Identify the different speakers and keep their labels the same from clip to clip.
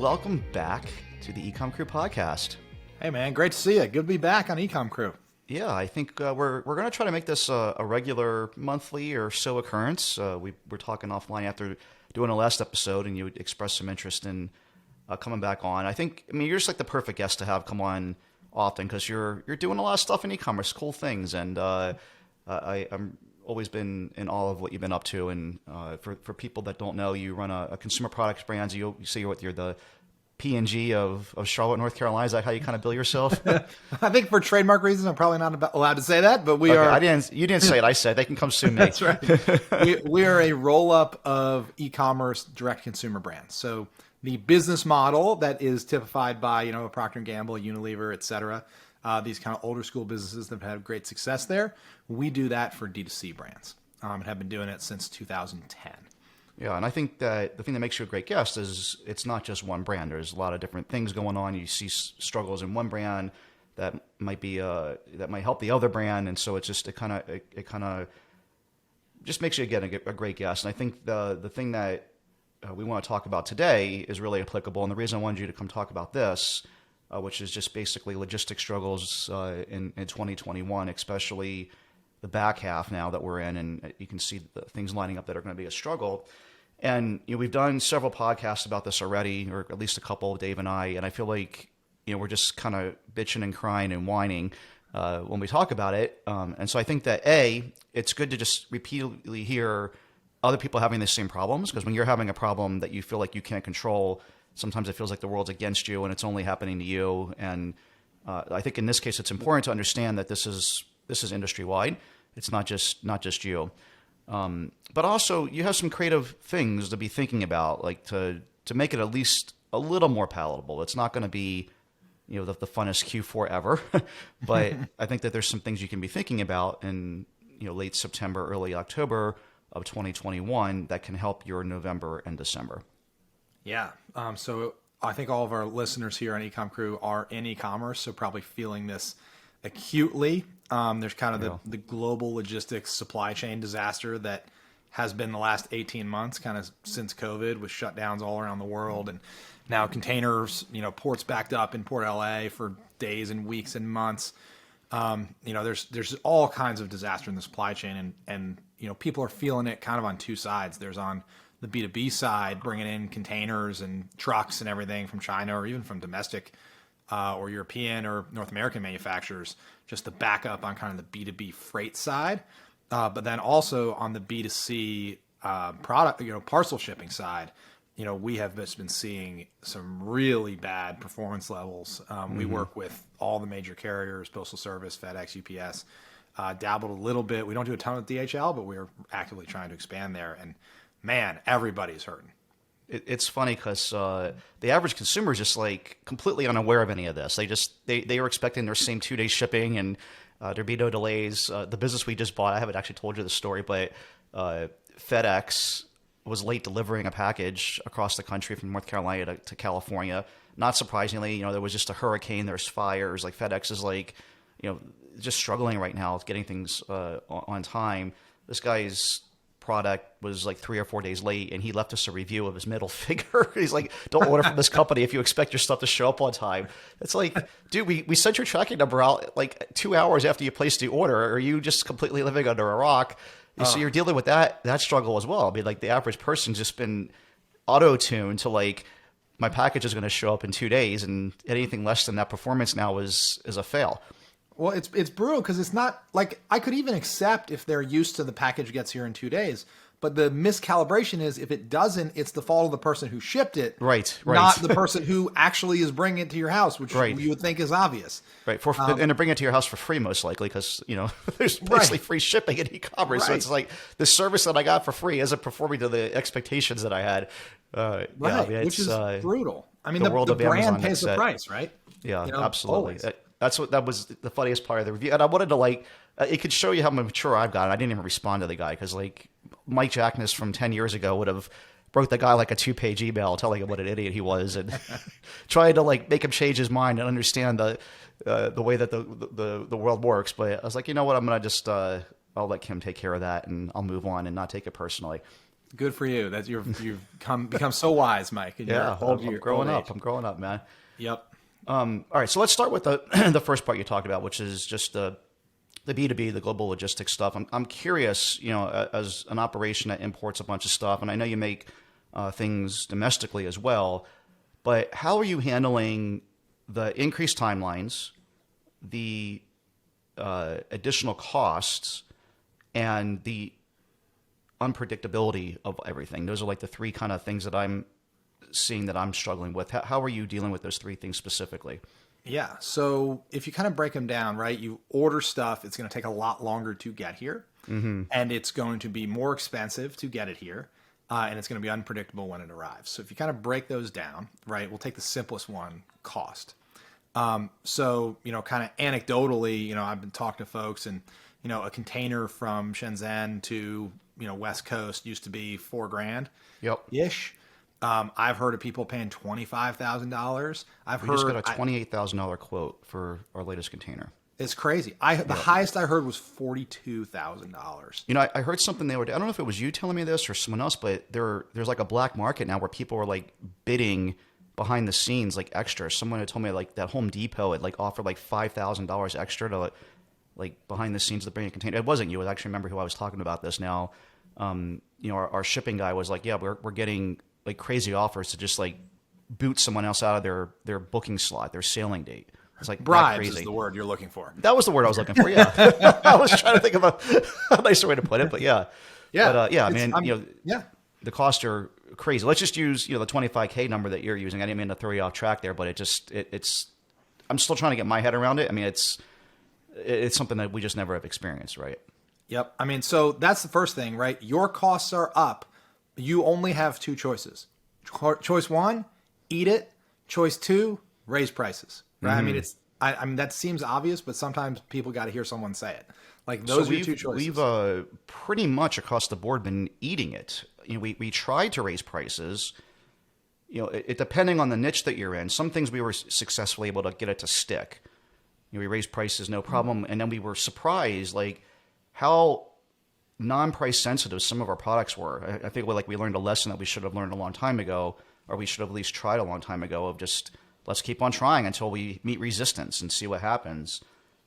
Speaker 1: welcome back to the Ecom Crew podcast.
Speaker 2: Hey man, great to see you. Good to be back on Ecom Crew.
Speaker 1: Yeah, I think we're going to try to make this a regular monthly or so occurrence. We were talking offline after doing the last episode, and you expressed some interest in coming back on. I mean, you're just like the perfect guest to have come on often because you're doing a lot of stuff in e-commerce, cool things, and I'm always been in awe of what you've been up to. And for people that don't know, you run a consumer products brand. You say you're the P&G of Charlotte, North Carolina. Is that how you kind of bill yourself?
Speaker 2: I think for trademark reasons, I'm probably not allowed to say that, but we are.
Speaker 1: You didn't say it. I said they can come sue me.
Speaker 2: That's right. we are a roll-up of e-commerce direct-consumer brands. So the business model that is typified by a Procter & Gamble, Unilever, et cetera, these kind of older school businesses that have had great success there, we do that for D2C brands and have been doing it since 2010.
Speaker 1: Yeah, and I think that the thing that makes you a great guest is it's not just one brand. There's a lot of different things going on. You see struggles in one brand that might help the other brand, and so it kind of just makes you again a great guest. And I think the thing that we want to talk about today is really applicable, and the reason I wanted you to come talk about this, which is just basically logistic struggles in 2021, especially the back half now that we're in, and you can see the things lining up that are going to be a struggle. And we've done several podcasts about this already, or at least a couple, Dave and I feel like we're just kind of bitching and crying and whining when we talk about it. And so I think that it's good to just repeatedly hear other people having the same problems, because when you're having a problem that you feel like you can't control, sometimes it feels like the world's against you and it's only happening to you. And I think in this case, it's important to understand that this is industry wide. It's not just you. But also you have some creative things to be thinking about, like to make it at least a little more palatable. It's not going to be, the funnest Q4 ever, but I think that there's some things you can be thinking about in, late September, early October of 2021 that can help your November and December.
Speaker 2: Yeah. So I think all of our listeners here on Ecom Crew are in e-commerce, so probably feeling this acutely. There's kind of the global logistics supply chain disaster that has been the last 18 months, kind of since COVID, with shutdowns all around the world. And now containers, ports backed up in Port LA for days and weeks and months. There's all kinds of disaster in the supply chain, and people are feeling it kind of on two sides. There's on the B2B side, bringing in containers and trucks and everything from China or even from domestic or European or North American manufacturers, just the backup on kind of the B2B freight side. But then also on the B2C product, parcel shipping side, we have just been seeing some really bad performance levels. We work with all the major carriers, Postal Service, FedEx, UPS, dabbled a little bit. We don't do a ton with DHL, but we're actively trying to expand there. And man, everybody's hurting.
Speaker 1: It's funny because the average consumer is just like completely unaware of any of this. They were expecting their same 2-day shipping and there'd be no delays. The business we just bought, I haven't actually told you the story, but FedEx was late delivering a package across the country from North Carolina to California. Not surprisingly, there was just a hurricane, there's fires. Like FedEx is like, just struggling right now with getting things on time. This guy's product was like 3 or 4 days late, and he left us a review of his middle finger. He's like, don't order from this company if you expect your stuff to show up on time. It's like, dude, we sent your tracking number out like 2 hours after you placed the order. Are you just completely living under a rock? So you're dealing with that struggle as well. I mean, like the average person's just been auto-tuned to like, my package is going to show up in 2 days, and anything less than that performance now is a fail.
Speaker 2: Well, it's brutal because it's not like I could even accept if they're used to the package gets here in 2 days. But the miscalibration is if it doesn't, it's the fault of the person who shipped it.
Speaker 1: Right.
Speaker 2: Not the person who actually is bringing it to your house, which you would think is obvious.
Speaker 1: Right. And to bring it to your house for free, most likely, because, there's basically free shipping in e-commerce. Right. So it's like the service that I got for free isn't performing to the expectations that I had.
Speaker 2: Which is brutal. I mean, the brand
Speaker 1: Amazon
Speaker 2: pays the price, right?
Speaker 1: Yeah, absolutely.
Speaker 2: Always.
Speaker 1: That was the funniest part of the review. And I wanted to it could show you how mature I've gotten. I didn't even respond to the guy because Mike Jackness from 10 years ago would have wrote the guy like a 2-page email telling him what an idiot he was and trying to make him change his mind and understand the way that the world works. But I was like, you know what? I'm going to just, I'll let Kim take care of that and I'll move on and not take it personally.
Speaker 2: Good for you. That you've become so wise, Mike. In
Speaker 1: Yeah,
Speaker 2: your
Speaker 1: I'm growing up. I'm growing up, man.
Speaker 2: Yep.
Speaker 1: All right, so let's start with the the first part you talked about, which is just the B2B, the global logistics stuff. I'm curious, as an operation that imports a bunch of stuff, and I know you make things domestically as well, but how are you handling the increased timelines, the additional costs, and the unpredictability of everything? Those are like the three kind of things that I'm seeing that I'm struggling with. How are you dealing with those three things specifically?
Speaker 2: Yeah. So if you kind of break them down, right, you order stuff, it's going to take a lot longer to get here, and it's going to be more expensive to get it here, and it's going to be unpredictable when it arrives. So if you kind of break those down, right, we'll take the simplest one, cost. So, kind of anecdotally, I've been talking to folks, and, a container from Shenzhen to, West Coast used to be $4,000 ish. I've heard of people paying $25,000.
Speaker 1: We just got a $28,000 quote for our latest container.
Speaker 2: It's crazy. The highest I heard was $42,000.
Speaker 1: I heard something the other day. I don't know if it was you telling me this or someone else, but there's like a black market now where people are like bidding behind the scenes like extra. Someone had told me like that Home Depot had like offered like $5,000 extra to like behind the scenes to bring a container. It wasn't you. I actually remember who I was talking about this now. Our shipping guy was like, yeah, we're getting like crazy offers to just like boot someone else out of their booking slot, their sailing date. It's like
Speaker 2: bribes
Speaker 1: crazy.
Speaker 2: Is the word you're looking for.
Speaker 1: That was the word I was looking for. Yeah, I was trying to think of a nicer way to put it, but yeah. But I mean, the costs are crazy. Let's just use the 25K number that you're using. I didn't mean to throw you off track there, but it's I'm still trying to get my head around it. I mean, it's something that we just never have experienced, right?
Speaker 2: Yep. I mean, so that's the first thing, right? Your costs are up. You only have two choices. Choice one, eat it. Choice two, raise prices. Right? I mean, I mean that seems obvious, but sometimes people got to hear someone say it. Like those are your two choices.
Speaker 1: We've pretty much across the board been eating it. We tried to raise prices. It depending on the niche that you're in. Some things we were successfully able to get it to stick. We raised prices no problem, and then we were surprised like how non-price sensitive some of our products were. I think we learned a lesson that we should have learned a long time ago, or we should have at least tried a long time ago, of just let's keep on trying until we meet resistance and see what happens.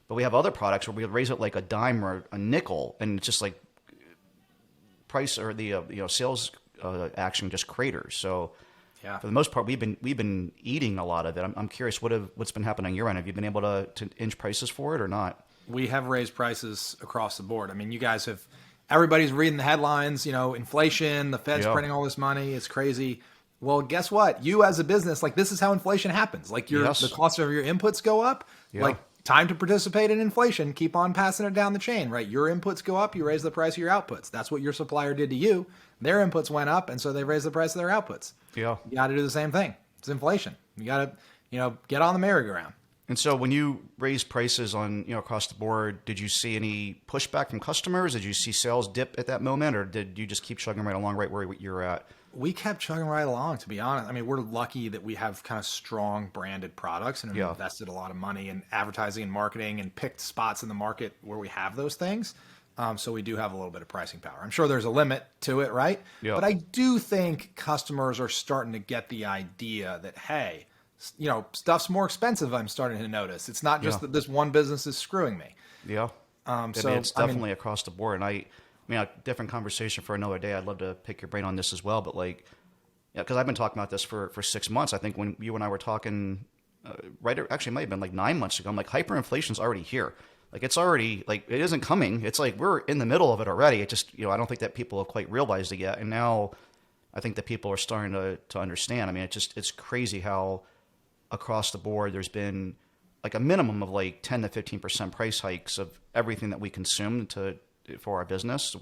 Speaker 1: But we have other products where we raise it like a dime or a nickel, and it's just like price or the sales action just craters. So
Speaker 2: yeah,
Speaker 1: for the most part, we've been eating a lot of it. I'm curious what's been happening on your end. Have you been able to inch prices for it or not?
Speaker 2: We have raised prices across the board. I mean, you guys have. Everybody's reading the headlines, inflation, the Fed's printing all this money. It's crazy. Well, guess what? You as a business, like this is how inflation happens. Like the cost of your inputs go up. Yeah. Like time to participate in inflation. Keep on passing it down the chain, right? Your inputs go up. You raise the price of your outputs. That's what your supplier did to you. Their inputs went up, and so they raised the price of their outputs. Yeah. You got to do the same thing. It's inflation. You got to, get on the merry-go-round.
Speaker 1: And so when you raised prices on, across the board, did you see any pushback from customers? Did you see sales dip at that moment, or did you just keep chugging right along right where you're at?
Speaker 2: We kept chugging right along, to be honest. I mean, we're lucky that we have kind of strong branded products and have invested a lot of money in advertising and marketing and picked spots in the market where we have those things. So we do have a little bit of pricing power. I'm sure there's a limit to it, right? Yeah. But I do think customers are starting to get the idea that, hey, stuff's more expensive. I'm starting to notice. It's not just that this one business is screwing me.
Speaker 1: Yeah. So it's definitely across the board. And I mean, a different conversation for another day. I'd love to pick your brain on this as well. But because I've been talking about this for 6 months. I think when you and I were talking, actually it might have been like 9 months ago. I'm like, hyperinflation's already here. Like it's already it isn't coming. It's like we're in the middle of it already. It just I don't think that people have quite realized it yet. And now I think that people are starting to understand. I mean, it's crazy how across the board there's been like a minimum of like 10 to 15% price hikes of everything that we consume for our business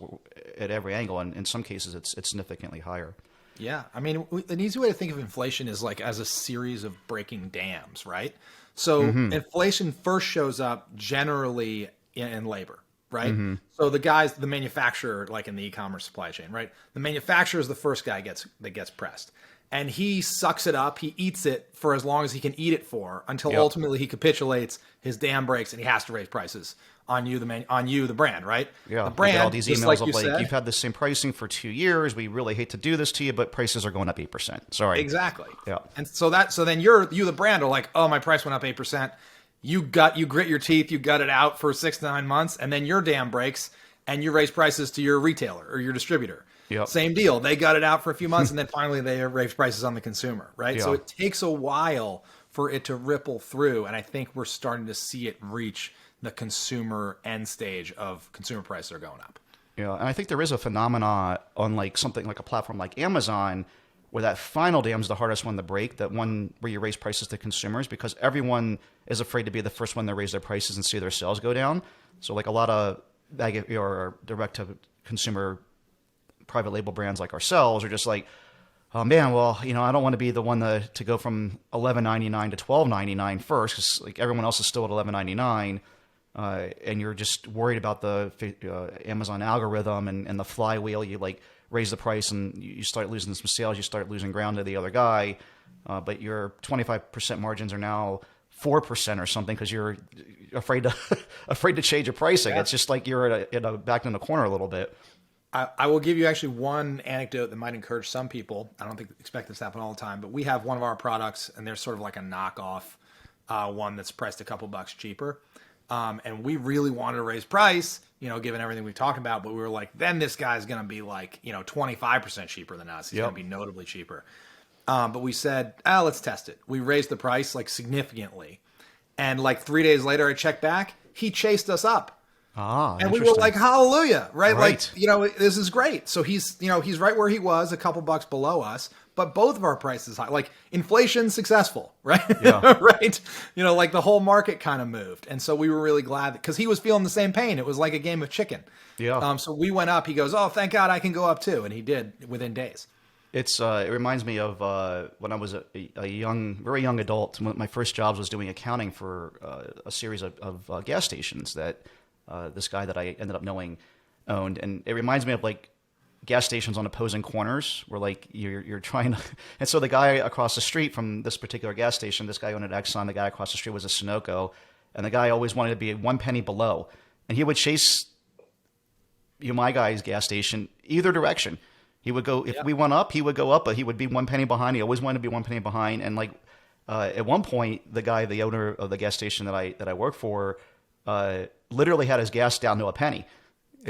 Speaker 1: at every angle, and in some cases it's significantly higher.
Speaker 2: Yeah, I mean, an easy way to think of inflation is like as a series of breaking dams, right? So inflation first shows up generally in labor, right? So the manufacturer, like in the e-commerce supply chain, right? The manufacturer is the first guy that gets pressed. And he sucks it up. He eats it for as long as he can eat it for until ultimately he capitulates, his dam breaks, and he has to raise prices on you, the brand, right?
Speaker 1: Yeah,
Speaker 2: The
Speaker 1: we
Speaker 2: brand,
Speaker 1: get all these
Speaker 2: just
Speaker 1: emails
Speaker 2: like you
Speaker 1: of like,
Speaker 2: said,
Speaker 1: you've had the same pricing for 2 years. We really hate to do this to you, but prices are going up 8%. Sorry.
Speaker 2: exactly.
Speaker 1: Yeah.
Speaker 2: And so then you, the brand, are like, oh, my price went up 8%. You grit your teeth, you gut it out for 6 to 9 months, and then your dam breaks, and you raise prices to your retailer or your distributor.
Speaker 1: Yep.
Speaker 2: Same deal. They gut it out for a few months, and then finally they raise prices on the consumer, right?
Speaker 1: Yeah.
Speaker 2: So it takes a while for it to ripple through, and I think we're starting to see it reach the consumer end stage of consumer prices are going up.
Speaker 1: Yeah, and I think there is a phenomena on like something like a platform like Amazon where that final dam is the hardest one to break, that one where you raise prices to consumers, because everyone is afraid to be the first one to raise their prices and see their sales go down. So like a lot of direct to consumer private label brands like ourselves are just like, oh man, well, I don't want to be the one to go from $11.99 to $12.99 first, because like everyone else is still at $11.99. And you're just worried about the Amazon algorithm and the flywheel. You like raise the price and you start losing some sales. You start losing ground to the other guy. But your 25% margins are now 4% or something because you're afraid to change your pricing. Yeah. It's just like you're backed in the corner a little bit.
Speaker 2: I will give you actually one anecdote that might encourage some people. I don't expect this to happen all the time, but we have one of our products and there's sort of like a knockoff one that's priced a couple bucks cheaper. And we really wanted to raise price, given everything we talked about, but we were like, then this guy's going to be like, 25% cheaper than us. He's going to be notably cheaper. But we said, let's test it. We raised the price like significantly. And like 3 days later, I checked back, he chased us up. And we were like, hallelujah, right? Like, this is great. So he's right where he was, a couple bucks below us, but both of our prices high. Like inflation's successful, right? Yeah. Right? Like the whole market kind of moved. And so we were really glad because he was feeling the same pain. It was like a game of chicken. Yeah. So we went up. He goes, oh, thank God I can go up too. And he did within days.
Speaker 1: It reminds me of when I was a very young adult. One of my first jobs was doing accounting for a series of gas stations that this guy that I ended up knowing owned. And it reminds me of like gas stations on opposing corners where like you're trying to, and so the guy across the street from this particular gas station, this guy owned an Exxon, the guy across the street was a Sunoco, and the guy always wanted to be 1 penny below. And he would chase my guy's gas station either direction. He would go, if we went up, he would go up, but he would be 1 penny behind. He always wanted to be 1 penny behind. And like at one point, the owner of the gas station that I work for, literally had his gas down to a penny.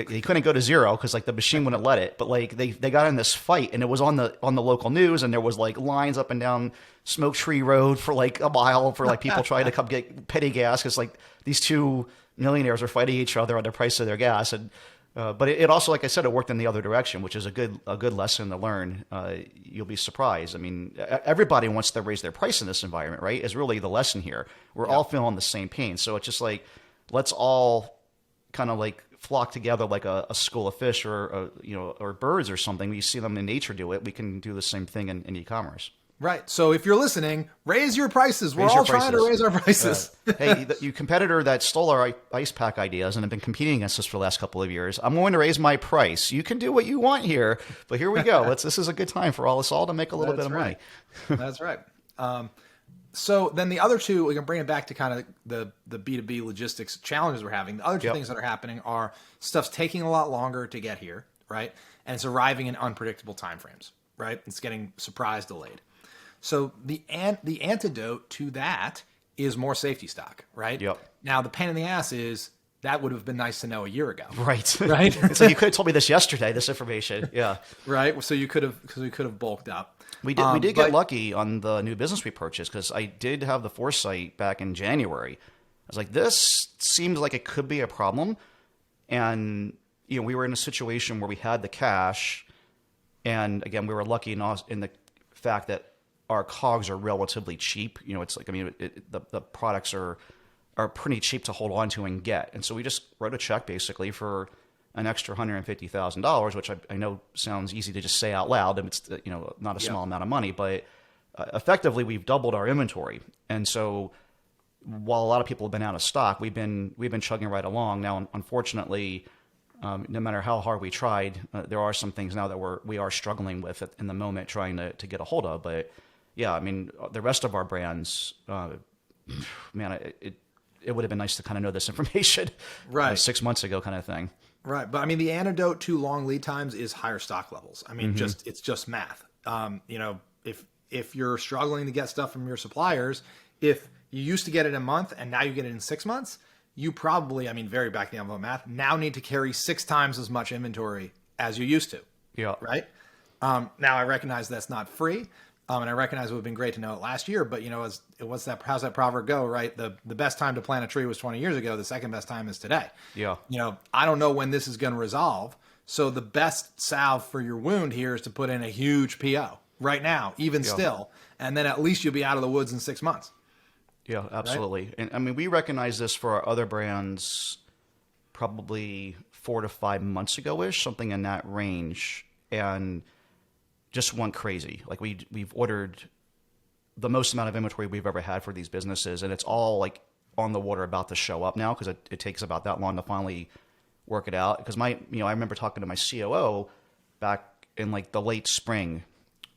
Speaker 1: He couldn't go to zero because like the machine wouldn't let it. But like they got in this fight, and it was on the local news, and there was like lines up and down Smoke Tree Road for like a mile for like people trying to come get petty gas because like these two millionaires are fighting each other on the price of their gas. And but it also, like I said, it worked in the other direction, which is a good lesson to learn. You'll be surprised. I mean, everybody wants to raise their price in this environment, right? Is really the lesson here. We're all feeling the same pain, so it's just like let's all kind of like flock together like a school of fish or birds or something. We see them in nature do it. We can do the same thing in e-commerce.
Speaker 2: Right. So if you're listening, raise your prices. We're all trying to raise our prices.
Speaker 1: Hey, you competitor that stole our ice pack ideas and have been competing against us for the last couple of years, I'm going to raise my price. You can do what you want here, but here we go. This is a good time for us all to make a little bit of money.
Speaker 2: That's right. So then the other two, we can bring it back to kind of the B2B logistics challenges we're having. The other two things that are happening are stuff's taking a lot longer to get here, right? And it's arriving in unpredictable timeframes, right? It's getting surprise delayed. So the antidote to that is more safety stock, right? Yep. Now the pain in the ass is that would have been nice to know a year ago.
Speaker 1: Right.
Speaker 2: Right.
Speaker 1: So you could have told me this yesterday, this information. Yeah.
Speaker 2: Right. So we could have bulked up.
Speaker 1: We did get lucky on the new business we purchased because I did have the foresight back in January. I was like, this seems like it could be a problem. And, we were in a situation where we had the cash. And again, we were lucky in the fact that our COGS are relatively cheap. It's like, the products are pretty cheap to hold on to and get. And so we just wrote a check basically for an extra $150,000, which I know sounds easy to just say out loud, and it's not a small amount of money, but effectively we've doubled our inventory. And so while a lot of people have been out of stock, we've been chugging right along. Now, unfortunately, no matter how hard we tried, there are some things now that we are struggling with in the moment, trying to get a hold of. But yeah, the rest of our brands, man, it would have been nice to kind of know this information
Speaker 2: Right.
Speaker 1: 6 months ago kind of thing.
Speaker 2: Right. But I mean, the antidote to long lead times is higher stock levels. I mean, it's just math. You know, if you're struggling to get stuff from your suppliers, if you used to get it in a month and now you get it in 6 months, you probably, I mean, very back of the envelope math, now need to carry 6 times as much inventory as you used to.
Speaker 1: Yeah.
Speaker 2: Right. Now I recognize that's not free. And I recognize it would have been great to know it last year, but you know, how's that proverb go, right? The best time to plant a tree was 20 years ago. The second best time is today.
Speaker 1: Yeah.
Speaker 2: You know, I don't know when this is going to resolve. So the best salve for your wound here is to put in a huge PO right now, even still. And then at least you'll be out of the woods in 6 months.
Speaker 1: Yeah, absolutely. Right? And I mean, we recognize this for our other brands probably 4 to 5 months ago-ish, something in that range. And just went crazy. Like we've ordered the most amount of inventory we've ever had for these businesses, and it's all like on the water about to show up now because it takes about that long to finally work it out. Because I remember talking to my COO back in like the late spring,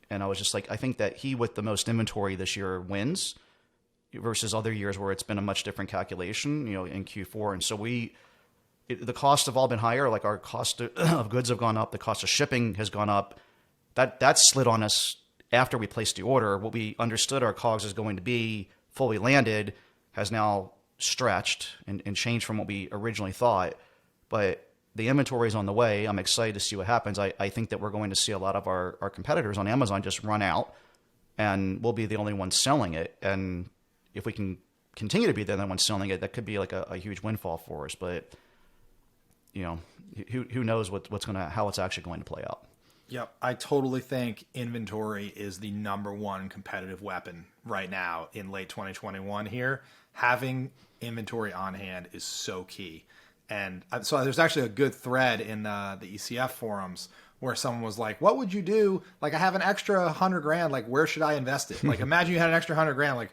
Speaker 1: and I was just like, I think that he with the most inventory this year wins versus other years where it's been a much different calculation, in Q4. And so the costs have all been higher. Like our cost of goods have gone up. The cost of shipping has gone up. That slid on us after we placed the order. What we understood our COGS is going to be fully landed has now stretched and changed from what we originally thought. But the inventory is on the way. I'm excited to see what happens. I think that we're going to see a lot of our competitors on Amazon just run out, and we'll be the only ones selling it. And if we can continue to be the only ones selling it, that could be like a huge windfall for us. But who knows how it's actually going to play out.
Speaker 2: Yep. I totally think inventory is the number one competitive weapon right now in late 2021 here. Having inventory on hand is so key. And so there's actually a good thread in the ECF forums where someone was like, what would you do? Like, I have an extra 100 grand. Like, where should I invest it? Like, imagine you had an extra 100 grand. Like,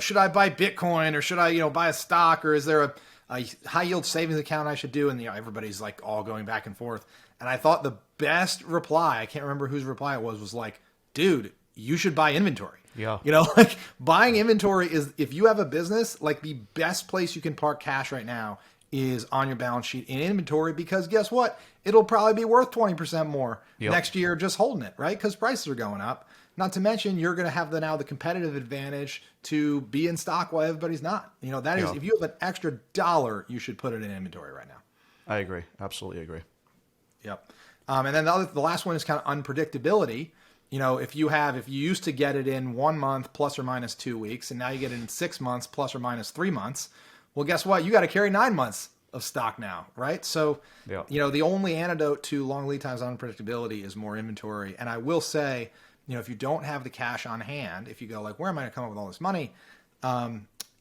Speaker 2: should I buy Bitcoin or should I, buy a stock, or is there a high yield savings account I should do? And everybody's like all going back and forth. And I thought the best reply, I can't remember whose reply it was like, dude, you should buy inventory.
Speaker 1: Yeah.
Speaker 2: Like buying inventory is, if you have a business, like the best place you can park cash right now is on your balance sheet in inventory, because guess what? It'll probably be worth 20% more next year just holding it, right? Because prices are going up. Not to mention, you're going to have now the competitive advantage to be in stock while everybody's not. That is, if you have an extra $1, you should put it in inventory right now.
Speaker 1: I agree. Absolutely agree.
Speaker 2: Yep. And then the last one is kind of unpredictability. If you used to get it in 1 month plus or minus 2 weeks, and now you get it in 6 months plus or minus 3 months, well, guess what? You got to carry 9 months of stock now, right? So, the only antidote to long lead times on unpredictability is more inventory. And I will say, if you don't have the cash on hand, if you go like, where am I going to come up with all this money?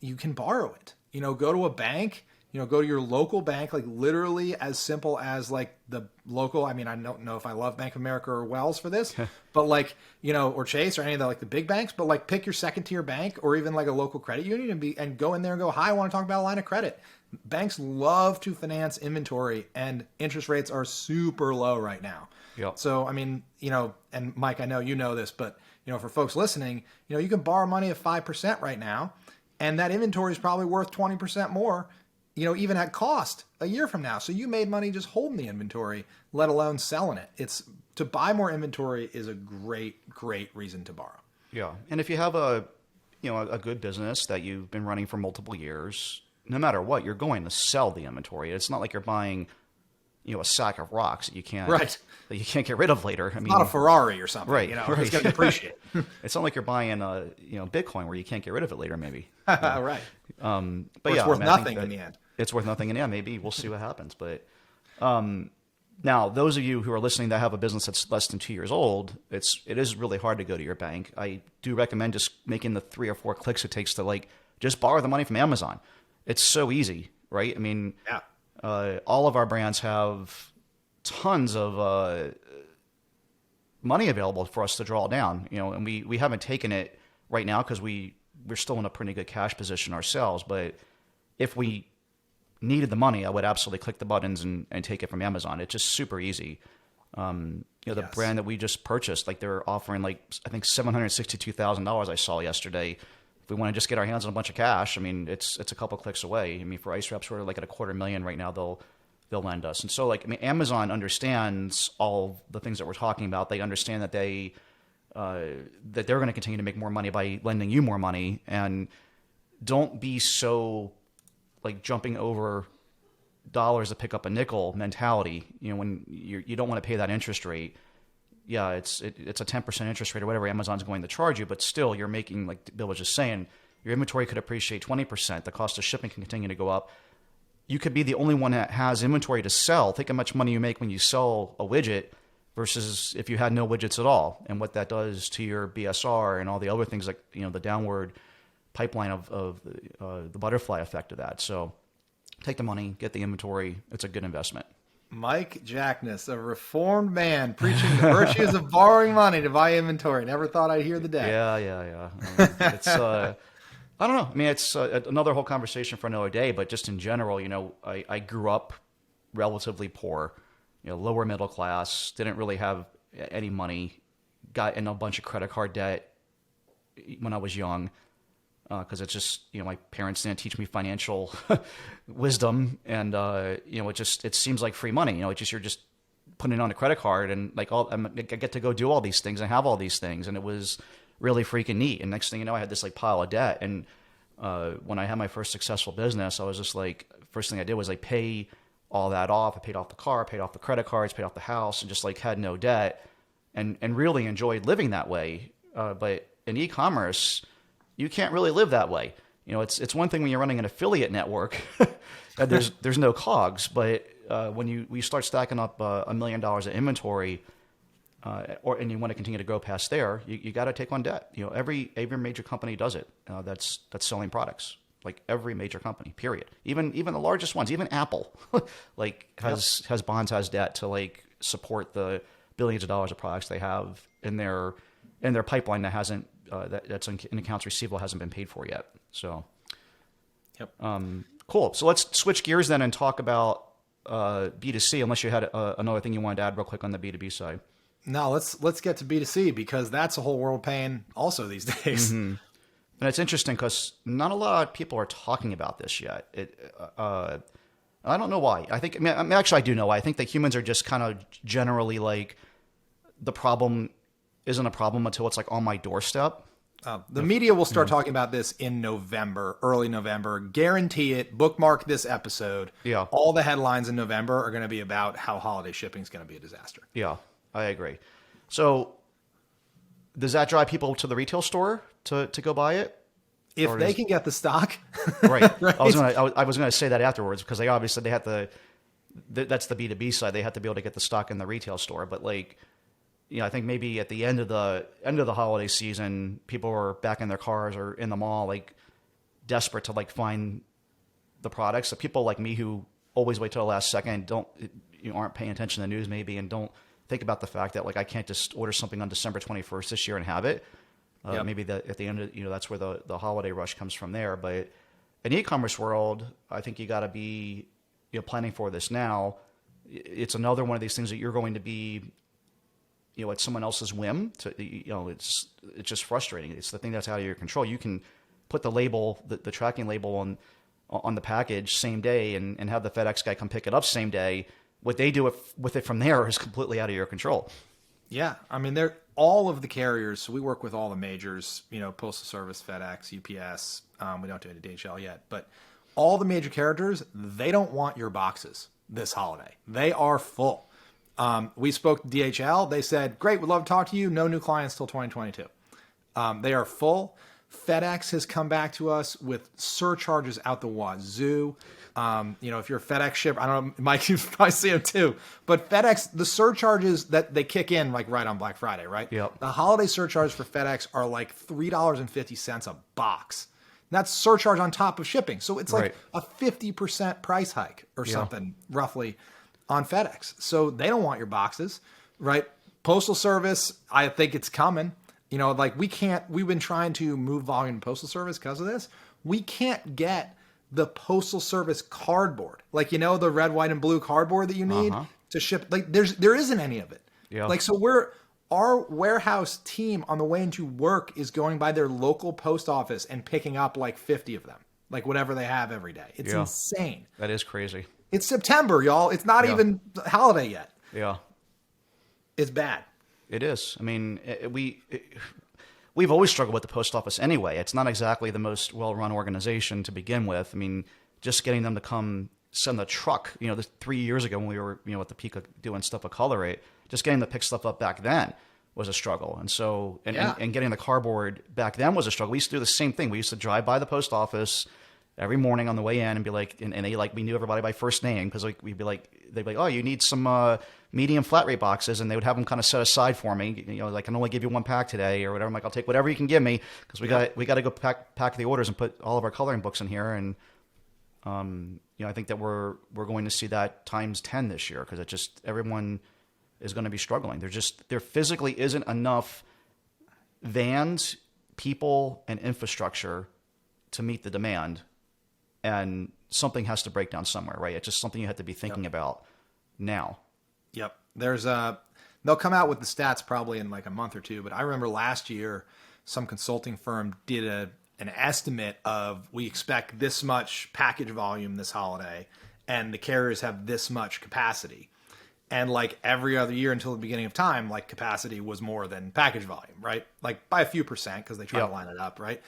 Speaker 2: You can borrow it. Go to a bank. Go to your local bank, like literally as simple as like the local. I mean, I don't know if I love Bank of America or Wells for this, but like, or Chase or any of the like the big banks, but like pick your second tier bank or even like a local credit union and go in there and go, hi, I want to talk about a line of credit. Banks love to finance inventory, and interest rates are super low right now.
Speaker 1: Yep.
Speaker 2: So, I mean, and Mike, I know you know this, but for folks listening, you can borrow money at 5% right now, and that inventory is probably worth 20% more, even at cost a year from now. So you made money just holding the inventory, let alone selling it. It's to buy more inventory is a great, great reason to borrow.
Speaker 1: Yeah. And if you have a good business that you've been running for multiple years, no matter what, you're going to sell the inventory. It's not like you're buying, a sack of rocks that you can't get rid of later. I mean,
Speaker 2: not a Ferrari or something,
Speaker 1: right?
Speaker 2: It's going to depreciate.
Speaker 1: It's not like you're buying Bitcoin where you can't get rid of it later, maybe.
Speaker 2: Right.
Speaker 1: But
Speaker 2: it's worth nothing in the end.
Speaker 1: It's worth nothing, and maybe we'll see what happens. But now, those of you who are listening that have a business that's less than 2 years old, it is really hard to go to your bank. I do recommend just making the 3 or 4 clicks it takes to just borrow the money from Amazon. It's so easy, right? I mean, all of our brands have tons of money available for us to draw down, and we haven't taken it right now because we're still in a pretty good cash position ourselves. But if we needed the money, I would absolutely click the buttons and take it from Amazon. It's just super easy. The brand that we just purchased, they're offering I think $762,000 I saw yesterday if we want to just get our hands on a bunch of cash, I mean, it's a couple clicks away. I mean, for ice wraps, we're like at $250,000 right now. They'll lend us. And so, like, I mean, Amazon understands all the things that we're talking about. They understand that they're going to continue to make more money by lending you more money. And don't be so like jumping over dollars to pick up a nickel mentality. You know, when you don't want to pay that interest rate. Yeah, it's a 10% interest rate or whatever Amazon's going to charge you, but still you're making, like Bill was just saying, your inventory could appreciate 20%. The cost of shipping can continue to go up. You could be the only one that has inventory to sell. Think how much money you make when you sell a widget versus if you had no widgets at all, and what that does to your BSR and all the other things, like, you know, the downward pipeline of the butterfly effect of that. So take the money, get the inventory. It's a good investment.
Speaker 2: Mike Jackness, a reformed man, preaching the virtues of borrowing money to buy inventory. Never thought I'd hear the day.
Speaker 1: Yeah. I mean, it's I don't know. I mean, it's another whole conversation for another day. But just in general, you know, I grew up relatively poor, you know, lower middle class, didn't really have any money, got in a bunch of credit card debt when I was young. Because it's just, you know, my parents didn't teach me financial wisdom, and you know, it seems like free money. You know, you're just putting it on a credit card, and like I get to go do all these things and have all these things, and it was really freaking neat. And next thing you know, I had this like pile of debt. And when I had my first successful business, I was just like, first thing I did was like pay all that off. I paid off the car, paid off the credit cards, paid off the house, and just like had no debt, and really enjoyed living that way. But in e-commerce, you can't really live that way. You know, it's one thing when you're running an affiliate network and there's no cogs, but when you start stacking up $1 million of inventory, and you want to continue to go past there, you got to take on debt. You know, every major company does it. That's selling products. Like every major company, period. Even the largest ones, even Apple, like has bonds, has debt to like support the billions of dollars of products they have in their pipeline that hasn't. That's in accounts receivable hasn't been paid for yet. So, cool. So let's switch gears then and talk about B2C. Unless you had another thing you wanted to add real quick on the B2B side.
Speaker 2: No, let's get to B2C, because that's a whole world of pain also these days.
Speaker 1: Mm-hmm. And it's interesting because not a lot of people are talking about this yet. I don't know why. I mean, actually, I do know why. I think that humans are just kind of generally like, the problem isn't a problem until it's like on my doorstep.
Speaker 2: The media will start talking about this in November, early November. Guarantee it. Bookmark this episode.
Speaker 1: Yeah.
Speaker 2: All the headlines in November are going to be about how holiday shipping is going to be a disaster.
Speaker 1: Yeah, I agree. So does that drive people to the retail store to go buy it?
Speaker 2: If they can get the stock.
Speaker 1: Right.
Speaker 2: Right.
Speaker 1: I was going to say that afterwards, because they obviously have to, that's the B2B side. They have to be able to get the stock in the retail store. But like, you know, I think maybe at the end of the holiday season, people were back in their cars or in the mall, like desperate to like find the products. So people like me who always wait till the last second, aren't paying attention to the news maybe, and don't think about the fact that like I can't just order something on December 21st this year and have it. Maybe at the end of, that's where the holiday rush comes from there. But in the e-commerce world, I think you got to be planning for this now. It's another one of these things that you're going to be at someone else's whim. It's just frustrating. It's the thing that's out of your control. You can put the label, the tracking label on the package same day and have the FedEx guy come pick it up same day. What they do with it from there is completely out of your control.
Speaker 2: Yeah. I mean, all of the carriers. So we work with all the majors, Postal Service, FedEx, UPS. We don't do any DHL yet, but all the major carriers, they don't want your boxes this holiday. They are full. We spoke to DHL. They said, great, we'd love to talk to you. No new clients till 2022. They are full. FedEx has come back to us with surcharges out the wazoo. If you're a FedEx shipper, I don't know, Mike, you probably see them too. But FedEx, the surcharges that they kick in like right on Black Friday, right?
Speaker 1: Yep.
Speaker 2: The holiday surcharges for FedEx are like $3.50 a box. And that's surcharge on top of shipping. So it's like a 50% price hike or something, roughly, on FedEx. So they don't want your boxes, right? Postal Service, I think it's coming. We've been trying to move volume to Postal Service because of this. We can't get the Postal Service cardboard. The red, white, and blue cardboard that you need to ship. There isn't any of it.
Speaker 1: Yeah.
Speaker 2: So we're Our warehouse team on the way into work is going by their local post office and picking up like 50 of them, like whatever they have every day. It's insane.
Speaker 1: That is crazy.
Speaker 2: It's September, y'all. It's not even the holiday yet.
Speaker 1: Yeah.
Speaker 2: It's bad.
Speaker 1: It is. I mean, we've always struggled with the post office anyway. It's not exactly the most well-run organization to begin with. I mean, just getting them to come send the truck, 3 years ago when we were, at the peak of doing stuff with Colorate, just getting them to pick stuff up back then was a struggle. And so, and getting the cardboard back then was a struggle. We used to do the same thing. We used to drive by the post office every morning on the way in and be like, and they we knew everybody by first name because they'd be like, oh, you need some medium flat rate boxes, and they would have them kind of set aside for me. I can only give you one pack today or whatever. I'm like, I'll take whatever you can give me because we got to go pack the orders and put all of our coloring books in here. And I think that we're going to see that times 10 this year because it just everyone is going to be struggling. There physically isn't enough vans, people, and infrastructure to meet the demand. And something has to break down somewhere, right? It's just something you have to be thinking about now.
Speaker 2: Yep. They'll come out with the stats probably in like a month or two, but I remember last year some consulting firm did an estimate of we expect this much package volume this holiday and the carriers have this much capacity. And like every other year until the beginning of time, like capacity was more than package volume, right? Like by a few percent because they try to line it up, right?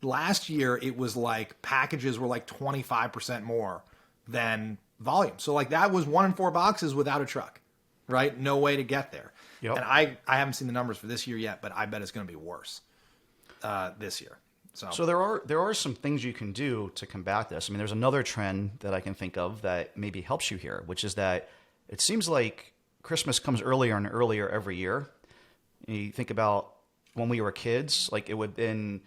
Speaker 2: Last year, it was like packages were like 25% more than volume. So like that was 1 in 4 boxes without a truck, right? No way to get there. Yep. And I haven't seen the numbers for this year yet, but I bet it's going to be worse this year. So
Speaker 1: there are some things you can do to combat this. I mean, there's another trend that I can think of that maybe helps you here, which is that it seems like Christmas comes earlier and earlier every year. You think about when we were kids, like it would have been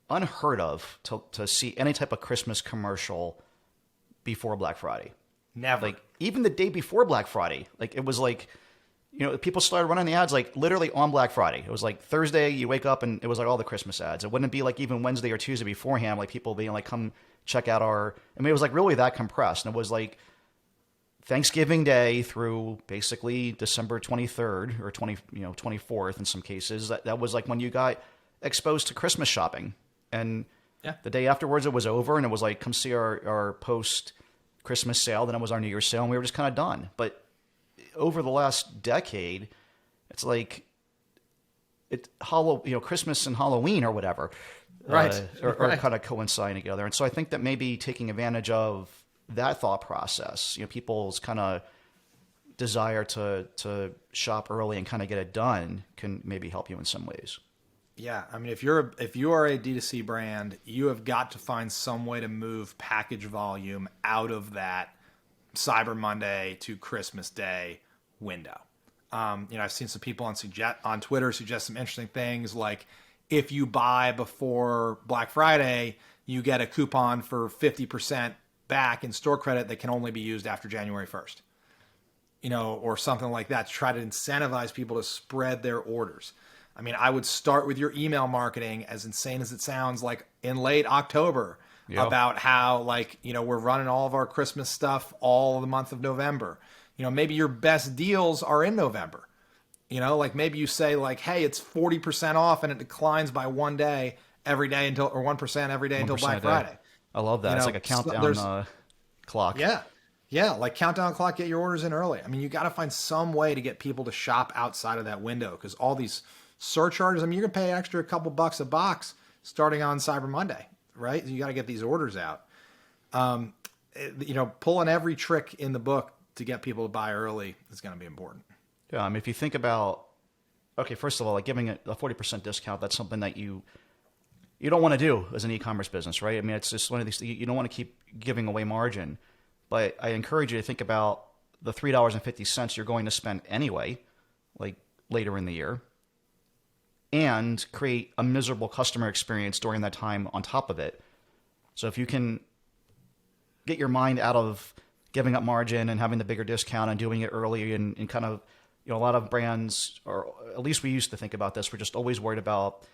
Speaker 1: unheard of to see any type of Christmas commercial before Black Friday.
Speaker 2: Never.
Speaker 1: Like even the day before Black Friday, like it was like, people started running the ads like literally on Black Friday. It was like Thursday, you wake up and it was like all the Christmas ads. It wouldn't be like even Wednesday or Tuesday beforehand, like people being like, come check out it was like really that compressed. And it was like Thanksgiving Day through basically December 23rd or 24th in some cases. That was like when you got exposed to Christmas shopping. And the day afterwards, it was over, and it was like, come see our post-Christmas sale. Then it was our New Year's sale, and we were just kind of done. But over the last decade, it's like Christmas and Halloween or whatever,
Speaker 2: right?
Speaker 1: Are kind of coinciding together. And so I think that maybe taking advantage of that thought process, people's kind of desire to shop early and kind of get it done can maybe help you in some ways.
Speaker 2: Yeah, I mean, if you are a D2C brand, you have got to find some way to move package volume out of that Cyber Monday to Christmas Day window. I've seen some people on Twitter suggest some interesting things like if you buy before Black Friday, you get a coupon for 50% back in store credit that can only be used after January 1st. Or something like that to try to incentivize people to spread their orders. I mean, I would start with your email marketing, as insane as it sounds, like in late October about how we're running all of our Christmas stuff all the month of November. Maybe your best deals are in November. Maybe you say hey, it's 40% off and it declines by 1 day every day until, or 1% every day until Black Friday.
Speaker 1: I love that. It's like a countdown clock.
Speaker 2: Yeah, like countdown clock, get your orders in early. I mean, you got to find some way to get people to shop outside of that window because all these surcharges, I mean, you're going to pay extra a couple bucks a box starting on Cyber Monday, right? You got to get these orders out. Pulling every trick in the book to get people to buy early is going to be important.
Speaker 1: Yeah, I mean, if you think about, okay, first of all, like giving a 40% discount, that's something that you don't want to do as an e-commerce business, right? I mean, it's just one of these, you don't want to keep giving away margin, but I encourage you to think about the $3.50 you're going to spend anyway, like later in the year, and create a miserable customer experience during that time on top of it. So if you can get your mind out of giving up margin and having the bigger discount and doing it early and kind of, a lot of brands, or at least we used to think about this, we're just always worried about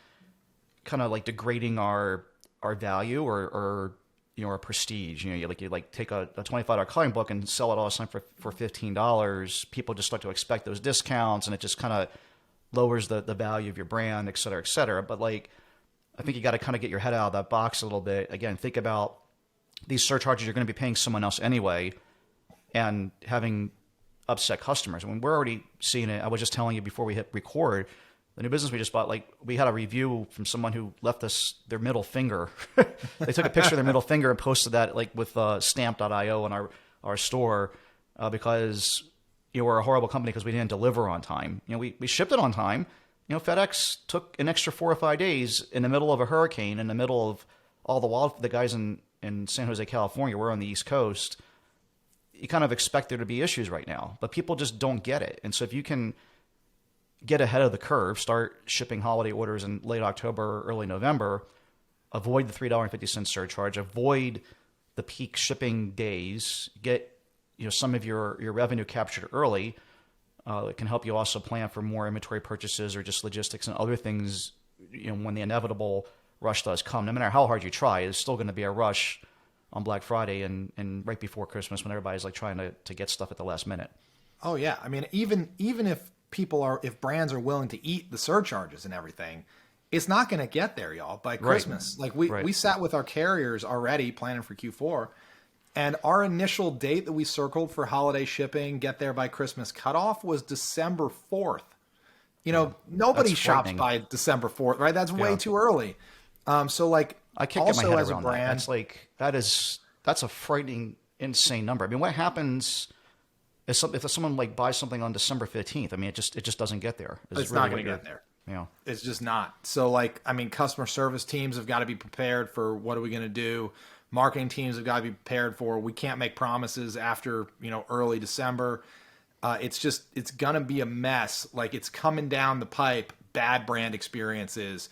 Speaker 1: kind of like degrading our value or our prestige. You take a $25 coloring book and sell it all the time for $15. People just start to expect those discounts, and it just kind of lowers the value of your brand, et cetera, et cetera. But like, I think you got to kind of get your head out of that box a little bit. Again, think about these surcharges you're going to be paying someone else anyway, and having upset customers. I mean, we're already seeing it. I was just telling you before we hit record, the new business we just bought, like we had a review from someone who left us their middle finger. They took a picture of their middle finger and posted that like with stamp.io in our store because we're a horrible company because we didn't deliver on time. We shipped it on time. FedEx took an extra 4 or 5 days in the middle of a hurricane, in the middle of all the guys in San Jose, California, we're on the East Coast. You kind of expect there to be issues right now, but people just don't get it. And so if you can get ahead of the curve, start shipping holiday orders in late October, early November, avoid the $3.50 surcharge, avoid the peak shipping days, get some of your revenue captured early. It can help you also plan for more inventory purchases or just logistics and other things. When the inevitable rush does come, no matter how hard you try, there's still going to be a rush on Black Friday and right before Christmas when everybody's like trying to get stuff at the last minute.
Speaker 2: Oh yeah, I mean, even if brands are willing to eat the surcharges and everything, it's not going to get there, y'all, by Christmas. Right. Like we sat with our carriers already planning for Q4, and our initial date that we circled for holiday shipping, get there by Christmas cutoff, was December 4th. Nobody shops by December 4th, right? That's way too early. So like,
Speaker 1: I can't get my head around that. That's a frightening, insane number. I mean, what happens if someone like buys something on December 15th? I mean, it just doesn't get there.
Speaker 2: It's really not going to get there. It's just not. So like, I mean, customer service teams have got to be prepared for what are we going to do? Marketing teams have got to be prepared for, we can't make promises after, early December. It's going to be a mess. Like, it's coming down the pipe, bad brand experiences,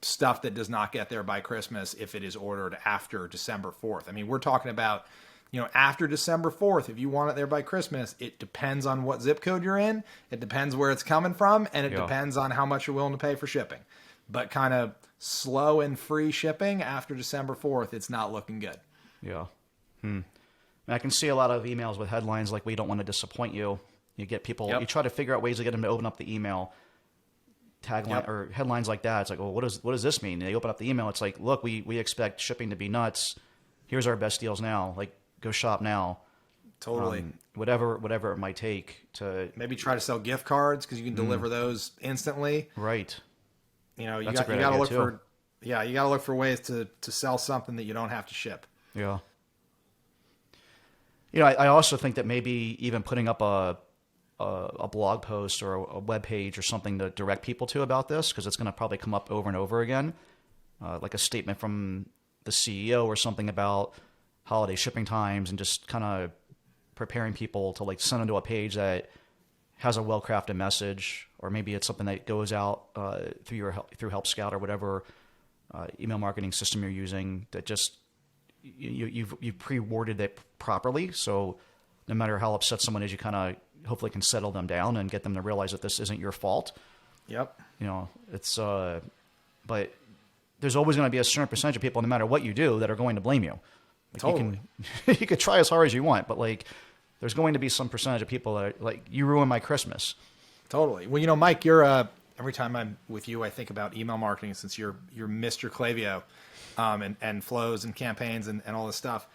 Speaker 2: stuff that does not get there by Christmas if it is ordered after December 4th. I mean, we're talking about, after December 4th, if you want it there by Christmas, it depends on what zip code you're in. It depends where it's coming from, and it depends on how much you're willing to pay for shipping. But kind of slow and free shipping after December 4th, it's not looking good.
Speaker 1: Yeah. I can see a lot of emails with headlines like, "We don't want to disappoint you." You get people, you try to figure out ways to get them to open up the email. Tagline or headlines like that. It's like, well, what does this mean? And they open up the email. It's like, look, we expect shipping to be nuts. Here's our best deals now. Like, go shop now.
Speaker 2: Totally.
Speaker 1: Whatever it might take to
Speaker 2: maybe try to sell gift cards because you can deliver those instantly.
Speaker 1: Right.
Speaker 2: You got to look for you got to look for ways to sell something that you don't have to ship.
Speaker 1: Yeah. I also think that maybe even putting up a blog post or a web page or something to direct people to about this, because it's going to probably come up over and over again, like a statement from the CEO or something about holiday shipping times, and just kind of preparing people to like send them to a page that has a well-crafted message, or maybe it's something that goes out through Help Scout or whatever email marketing system you're using, that just you've pre-worded it properly, so no matter how upset someone is, you kind of hopefully can settle them down and get them to realize that this isn't your fault.
Speaker 2: Yep.
Speaker 1: It's but there's always going to be a certain percentage of people, no matter what you do, that are going to blame you. Like,
Speaker 2: totally.
Speaker 1: You could try as hard as you want, but like, there's going to be some percentage of people that are like, you ruined my Christmas.
Speaker 2: Totally. Well, Mike, you're every time I'm with you, I think about email marketing, since you're Mr. Klaviyo, and flows and campaigns and all this stuff.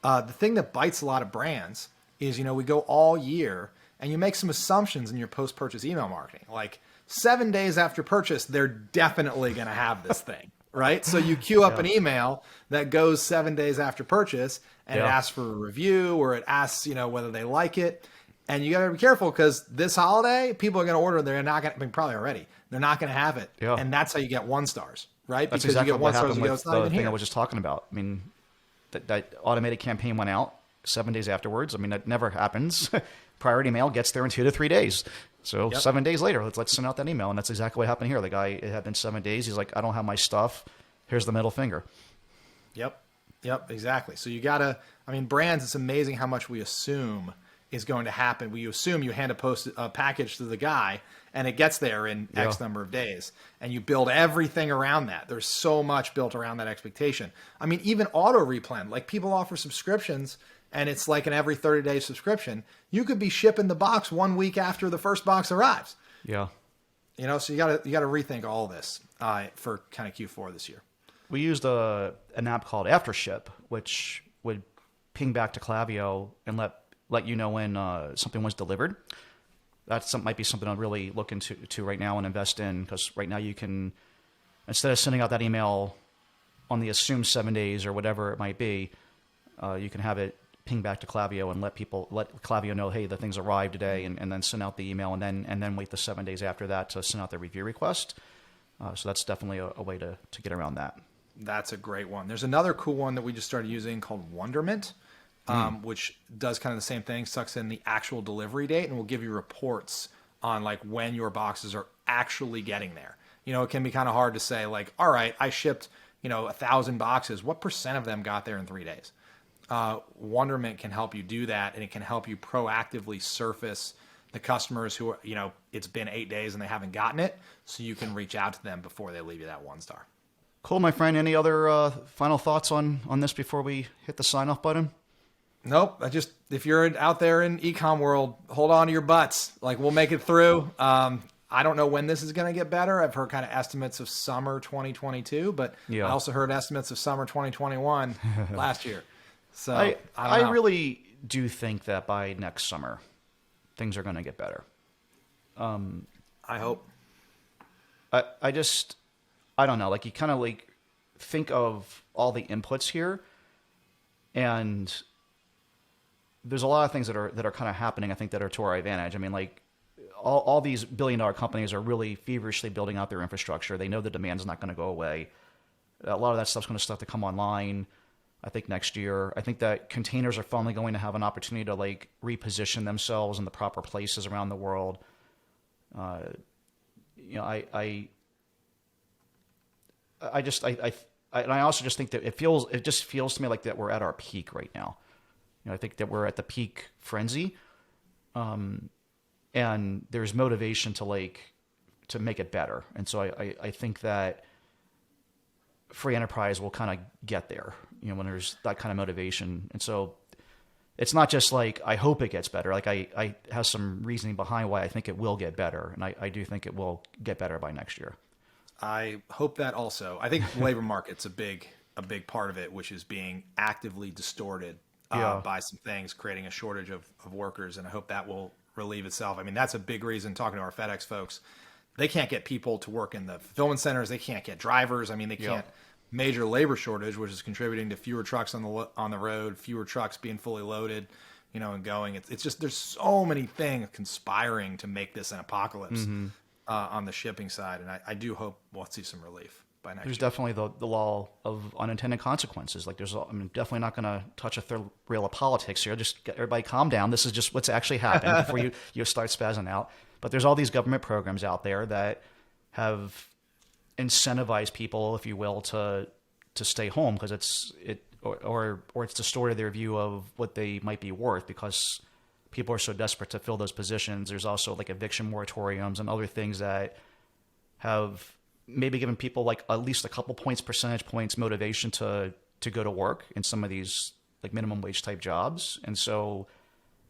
Speaker 2: The thing that bites a lot of brands is, we go all year and you make some assumptions in your post-purchase email marketing. Like 7 days after purchase, they're definitely going to have this thing, right? So you queue up an email that goes 7 days after purchase, and it asks for a review, or it asks, whether they like it. And you got to be careful, because this holiday, people are going to order. They're not going to, probably already, they're not going to have it. Yeah. And that's how you get 1 stars, right?
Speaker 1: That's because exactly you get 1 stars, with the thing I was just talking about. I mean, that automated campaign went out 7 days afterwards. I mean, that never happens. Priority mail gets there in 2 to 3 days. So 7 days later, let's send out that email. And that's exactly what happened here. The guy, it had been 7 days. He's like, I don't have my stuff. Here's the middle finger.
Speaker 2: Yep, exactly. So you got to, brands, it's amazing how much we assume is going to happen. We assume you hand a package to the guy and it gets there in X number of days, and you build everything around that. There's so much built around that expectation. Even auto replen, like people offer subscriptions, and it's like an every 30-day subscription. You could be shipping the box 1 week after the first box arrives.
Speaker 1: Yeah.
Speaker 2: So you got to rethink all this for kind of Q4 this year.
Speaker 1: We used an app called Aftership, which would ping back to Klaviyo and let you know when something was delivered. Might be something I'll really look into right now and invest in, because right now you can, instead of sending out that email on the assumed 7 days or whatever it might be, you can have it ping back to Klaviyo and let Klaviyo know, hey, the things arrived today, and then send out the email, and then wait the 7 days after that to send out the review request. So that's definitely a way to get around that.
Speaker 2: That's a great one. There's another cool one that we just started using called Wonderment, which does kind of the same thing, sucks in the actual delivery date, and will give you reports on like when your boxes are actually getting there. It can be kind of hard to say like, all right, I shipped 1,000 boxes. What percent of them got there in 3 days? Wonderment can help you do that, and it can help you proactively surface the customers who are, it's been 8 days and they haven't gotten it, so you can reach out to them before they leave you that 1-star.
Speaker 1: Cool, my friend. Any other final thoughts on this before we hit the sign off button?
Speaker 2: Nope. If you're out there in ecom world, hold on to your butts. Like, we'll make it through. I don't know when this is going to get better. I've heard kind of estimates of summer 2022, but I also heard estimates of summer 2021 last year. So I
Speaker 1: really do think that by next summer, things are going to get better.
Speaker 2: I hope.
Speaker 1: I don't know. Like, you kind of like think of all the inputs here, and there's a lot of things that are kind of happening, I think, that are to our advantage. I mean, like, all these billion-dollar companies are really feverishly building out their infrastructure. They know the demand's not going to go away. A lot of that stuff's going to start to come online, I think, next year. I think that containers are finally going to have an opportunity to like reposition themselves in the proper places around the world. I also just think that it just feels to me like that we're at our peak right now. I think that we're at the peak frenzy, and there's motivation to make it better. And so I think that free enterprise will kind of get there, when there's that kind of motivation. And so it's not just like, I hope it gets better. Like, I have some reasoning behind why I think it will get better. And I do think it will get better by next year.
Speaker 2: I hope that also. I think the labor market's a big part of it, which is being actively distorted by some things, creating a shortage of workers. And I hope that will relieve itself. I mean, that's a big reason, talking to our FedEx folks, they can't get people to work in the fulfillment centers. They can't get drivers. I mean, they can't. Major labor shortage, which is contributing to fewer trucks on the road, fewer trucks being fully loaded, and going. It's just, there's so many things conspiring to make this an apocalypse on the shipping side, and I do hope we'll see some relief by next year.
Speaker 1: There's definitely the law of unintended consequences. Like, I'm definitely not going to touch a third rail of politics here. Just everybody calm down. This is just what's actually happened before you start spazzing out. But there's all these government programs out there that have incentivize people, if you will, to stay home, because it's distorted their view of what they might be worth, because people are so desperate to fill those positions. There's also like eviction moratoriums and other things that have maybe given people like at least a couple percentage points motivation to go to work in some of these like minimum wage type jobs. And so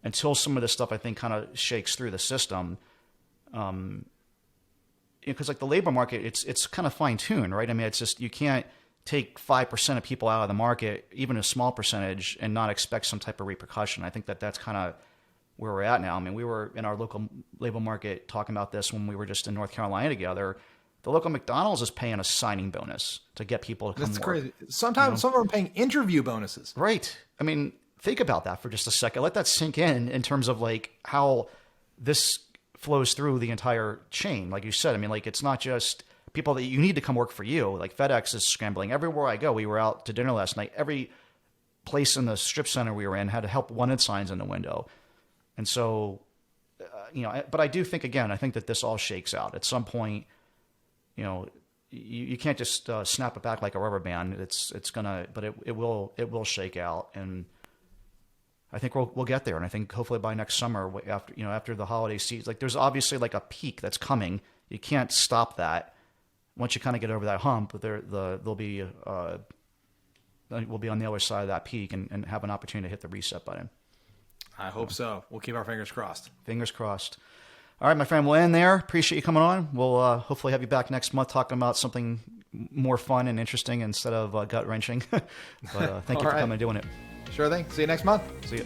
Speaker 1: until some of this stuff, I think, kind of shakes through the system, because like the labor market, it's kind of fine tuned, right? I mean, it's just, you can't take 5% of people out of the market, even a small percentage, and not expect some type of repercussion. I think that's kind of where we're at now. I mean, we were in our local labor market talking about this when we were just in North Carolina together. The local McDonald's is paying a signing bonus to get people to come work.
Speaker 2: That's crazy. Sometimes some of them are paying interview bonuses.
Speaker 1: Right. I mean, think about that for just a second. Let that sink in terms of like how this flows through the entire chain. Like you said, I mean, like, it's not just people that you need to come work for you. Like, FedEx is scrambling. Everywhere I go, we were out to dinner last night. Every place in the strip center we were in had help wanted signs in the window. And so, but I do think, again, I think that this all shakes out at some point. You can't just snap it back like a rubber band. It's gonna, but it will shake out, and I think we'll get there. And I think hopefully by next summer, after the holiday season, like, there's obviously like a peak that's coming. You can't stop that. Once you kind of get over that hump, we'll be on the other side of that peak and have an opportunity to hit the reset button.
Speaker 2: I hope so. We'll keep our fingers crossed.
Speaker 1: Fingers crossed. All right, my friend, we'll end there. Appreciate you coming on. We'll hopefully have you back next month talking about something more fun and interesting instead of gut-wrenching. But thank you for coming and doing it.
Speaker 2: Sure thing. See you next month.
Speaker 1: See you.